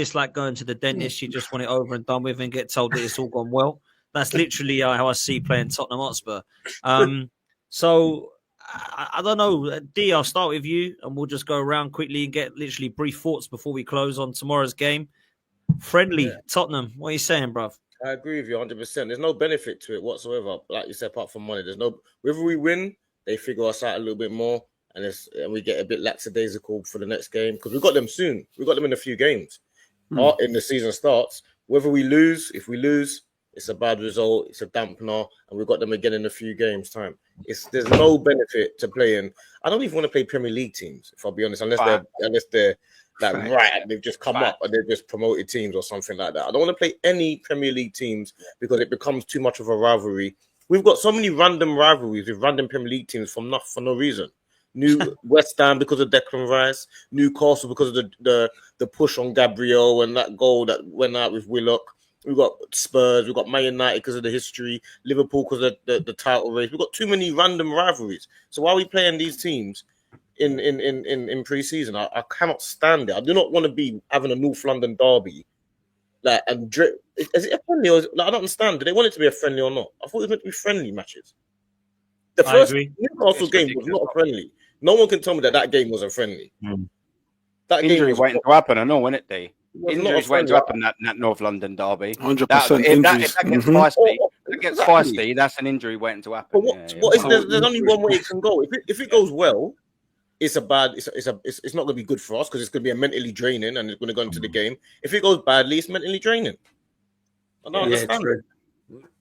it's like going to the dentist. You just want it over and done with and get told that it's all gone well. That's literally how I see playing Tottenham Hotspur. So I don't know. D, I'll start with you and we'll just go around quickly and get literally brief thoughts before we close on tomorrow's game. Friendly, Tottenham. What are you saying, bruv? I agree with you 100%. There's no benefit to it whatsoever. Like you said, apart from money, whether we win, they figure us out a little bit more, and we get a bit lackadaisical for the next game because we've got them soon. We've got them in a few games. In the season starts. Whether we lose, if we lose, it's a bad result. It's a dampener, and we've got them again in a few games' time. There's no benefit to playing. I don't even want to play Premier League teams, if I'll be honest, unless they're like they've just come up and they've just promoted teams or something like that. I don't want to play any Premier League teams because it becomes too much of a rivalry. We've got so many random rivalries with random Premier League teams for no reason. New West Ham because of Declan Rice, Newcastle because of the push on Gabriel and that goal that went out with Willock. We've got Spurs, we've got Man United because of the history, Liverpool because of the title race. We've got too many random rivalries. So why are we playing these teams in pre-season? I cannot stand it. I do not want to be having a North London derby. Is it a friendly or I don't understand. Do they want it to be a friendly or not? I thought it was meant to be friendly matches. The first Newcastle game was not a friendly. No one can tell me that game was a friendly. That injury waiting to happen, I know, wasn't it, D? Injuries waiting to happen that North London derby. 100% injuries. If that gets feisty, that's an injury waiting to happen. There's only one way it can go. If it goes well, it's not going to be good for us because it's going to be a mentally draining and it's going to go into the game. If it goes badly, it's mentally draining. I don't understand it.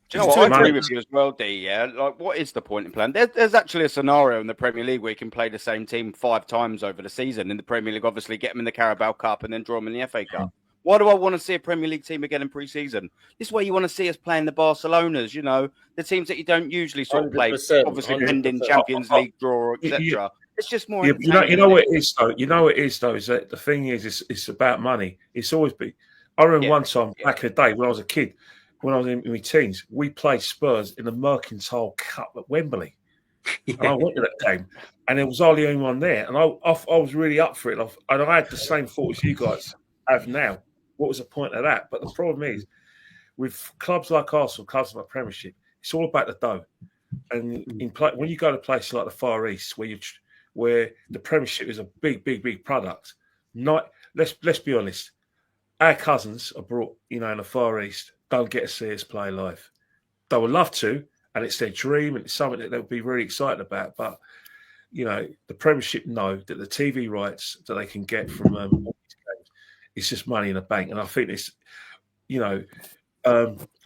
Do you know what? I agree with you as well, D. Yeah, like what is the point in playing? There's actually a scenario in the Premier League where you can play the same team 5 times over the season. In the Premier League, obviously, get them in the Carabao Cup and then draw them in the FA Cup. Why do I want to see a Premier League team again in pre-season? This is where you want to see us playing the Barcelonas, the teams that you don't usually sort of play, obviously pending Champions League draw, etc. It's just more. You know what it is though. You know what it is though. Is that the thing is, it's about money. It's always been. I remember one time back in the day when I was a kid. When I was in my teens, we played Spurs in the Mercantile Cup at Wembley. And I went to that game, and there was hardly anyone there. And I was really up for it. And I had the same thought as you guys have now. What was the point of that? But the problem is, with clubs like Arsenal, clubs like Premiership, it's all about the dough. And when you go to places like the Far East, where the Premiership is a big product, let's be honest, our cousins are brought, in the Far East, don't get to see us play live. They would love to, and it's their dream, and it's something that they'll be really excited about. But, the Premiership know that the TV rights that they can get from all these games, it's just money in the bank. And I think it's,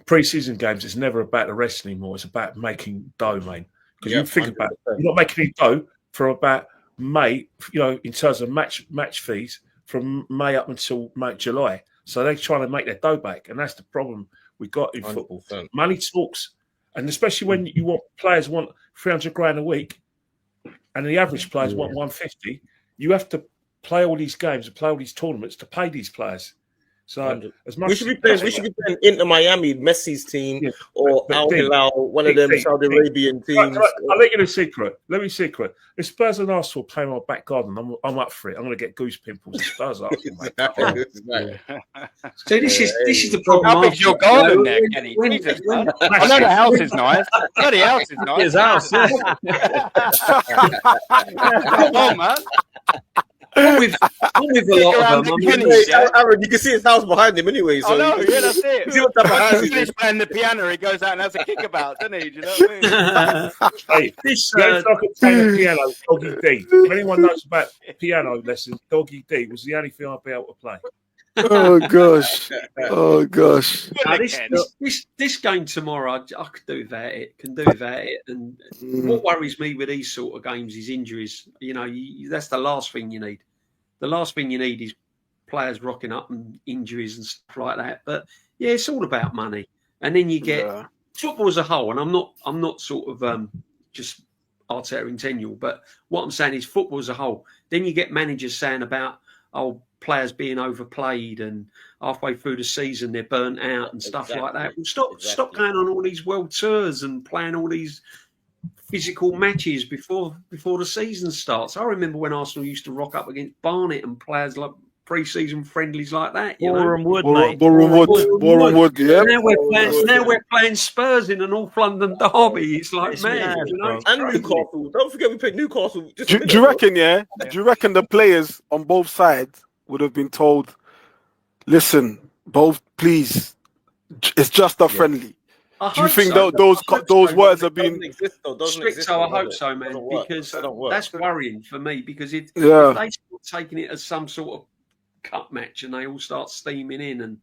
pre-season games, it's never about the rest anymore. It's about making dough, mate. Because you think 100%. About it, you're not making any dough for about May, in terms of match fees from May up until July. So they're trying to make their dough back, and that's the problem we got in 100%. Football. Money talks, and especially when players want 300 grand a week, and the average players want 150. You have to play all these games and play all these tournaments to pay these players. So as much we should be playing Inter Miami, Messi's team, or Al Hilal, one of them Saudi Arabian teams. I'll let you know a secret. Let me secret. If Spurs and Arsenal play my back garden, I'm up for it. I'm going to get goose pimples. Spurs are. So this is the problem. How big's your garden there, Kenny? Jesus, I know the house is nice. The house is nice. His house. Come on, man. With a lot of them. Aaron, you can see his house behind him anyway. So I know, that's it. See what type of house he's He's playing the piano, he goes out and has a kickabout, doesn't he? Do you know what I mean? Hey, let's talk about the piano, Doggy D. If anyone knows about piano lessons, Doggy D was the only thing I'd be able to play. Oh gosh! Now, this game tomorrow, I could do without it. Can do without it. And what worries me with these sort of games is injuries. That's the last thing you need. The last thing you need is players rocking up and injuries and stuff like that. But yeah, it's all about money. And then you get football as a whole. And I'm not sort of just Arteta in tenure, but what I'm saying is football as a whole. Then you get managers saying about players being overplayed and halfway through the season they're burnt out and stuff like that. Well, stop going on all these world tours and playing all these physical matches before the season starts. I remember when Arsenal used to rock up against Barnet and players like pre-season friendlies like that. Boreham Wood, mate. Boreham Wood, yeah. Now we're playing Spurs in a North London derby. It's like, man, you know. And Newcastle. Don't forget we played Newcastle. Do you reckon, yeah? Do you reckon the players on both sides would have been told, listen, both, please, it's just a friendly? Do you think those words are being... Stricto, I hope so, man, because that's worrying for me, because if they start taking it as some sort of cup match and they all start steaming in and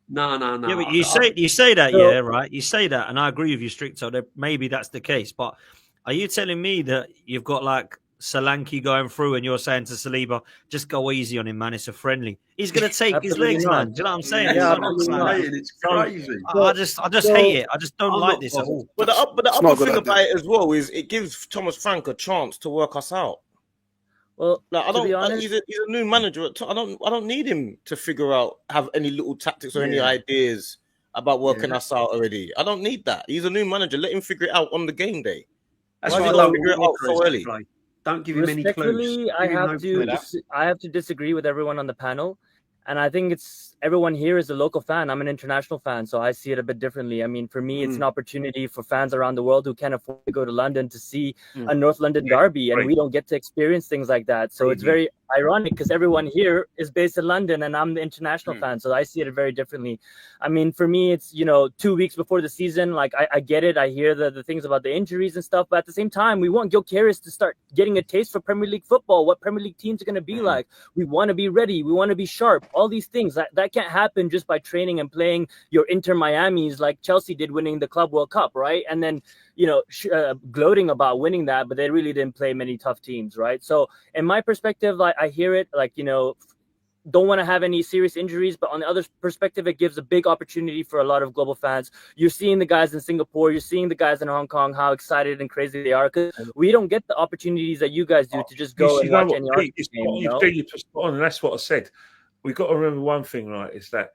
no. Yeah, but you say that, yeah, right? You say that, and I agree with you, Stricto, that maybe that's the case, but are you telling me that you've got like Solanke going through and you're saying to Saliba, just go easy on him, man, it's a friendly? He's going to take his legs, man. Do you know what I'm saying? Yeah, it's crazy. I just hate it. I just don't like this at all. But the other thing about it as well is it gives Thomas Frank a chance to work us out. Well, like, to be honest, he's a new manager. I don't need him to figure out, have any little tactics or any ideas about working us out already. I don't need that. He's a new manager. Let him figure it out on the game day. That's why why I don't figure it out so early. Don't give him any clues. I have to disagree with everyone on the panel, and I think everyone here is a local fan. I'm an international fan, so I see it a bit differently. I mean, for me, it's an opportunity for fans around the world who can't afford to go to London to see a North London derby, and we don't get to experience things like that. So it's very ironic because everyone here is based in London, and I'm the international fan, so I see it very differently. I mean, for me, it's 2 weeks before the season. Like I get it, I hear the things about the injuries and stuff, but at the same time, we want Gil Karius to start getting a taste for Premier League football, what Premier League teams are going to be like. We want to be ready, we want to be sharp. All these things that can't happen just by training and playing your Inter Miamis like Chelsea did, winning the Club World Cup, right? And then gloating about winning that, but they really didn't play many tough teams, right? So in my perspective, I hear it, don't want to have any serious injuries, but on the other perspective, it gives a big opportunity for a lot of global fans. You're seeing the guys in Singapore, you're seeing the guys in Hong Kong, how excited and crazy they are, because we don't get the opportunities that you guys do to just go and watch any game. And that's what I said. We've got to remember one thing, right, is that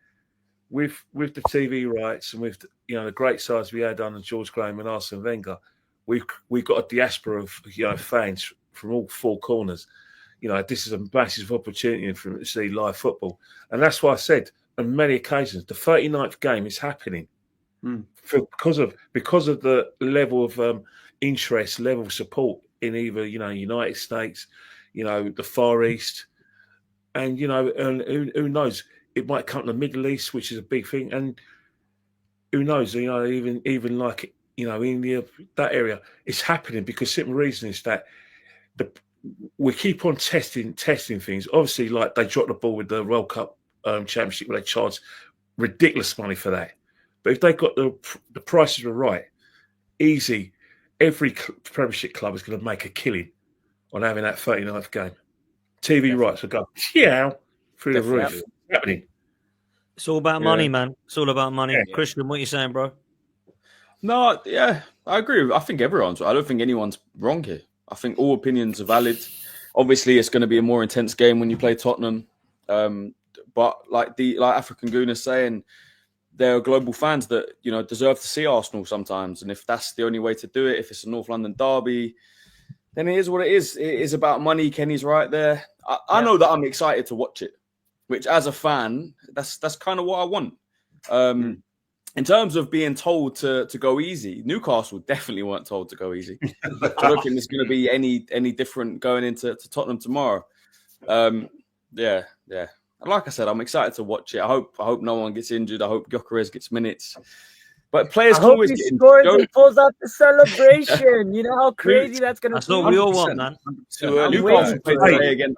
with the TV rights and with the great sides we had under George Graham and Arsene Wenger, we've got a diaspora of fans from all four corners. This is a massive opportunity for them to see live football, and that's why I said on many occasions the 39th game is happening because of the level of interest, level of support in either United States, the Far East, and and who knows. It might come to the Middle East, which is a big thing, and who knows? Even like India, that area, it's happening because simple reason is that we keep on testing things. Obviously, like they dropped the ball with the World Cup Championship, where they charged ridiculous money for that. But if they got the prices were right, easy, every Premiership club is going to make a killing on having that 39th game. TV rights will go through the roof. Happening. It's all about money, man. It's all about money. Yeah. Christian, what are you saying, bro? No, I agree. I think I don't think anyone's wrong here. I think all opinions are valid. Obviously, it's going to be a more intense game when you play Tottenham. But like African Goon is saying, there are global fans that deserve to see Arsenal sometimes. And if that's the only way to do it, if it's a North London derby, then it is what it is. It is about money. Kenny's right there. I know that I'm excited to watch it. Which, as a fan, that's kind of what I want. In terms of being told to go easy, Newcastle definitely weren't told to go easy. I don't think there's going to be any different going into Tottenham tomorrow. And like I said, I'm excited to watch it. I hope no one gets injured. I hope Gyökeres gets minutes. But players can always get scores and pulls out the celebration. You know how crazy that's going to be. That's what we all want, man.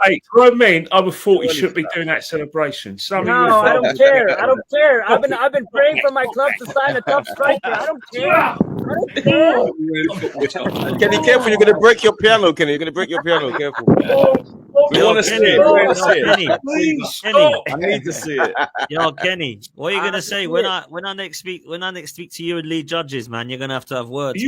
Hey, for a man, I would have thought he shouldn't be doing that celebration. I don't care. I've been praying for my club to sign a top striker. I don't care. Kenny, careful! You're going to break your piano, Kenny. You're going to break your piano. Careful. We want to see it. Kenny, I need to see it. Yo, Kenny, what are you going to say when I next speak to you and lead judges, man? You're going to have words.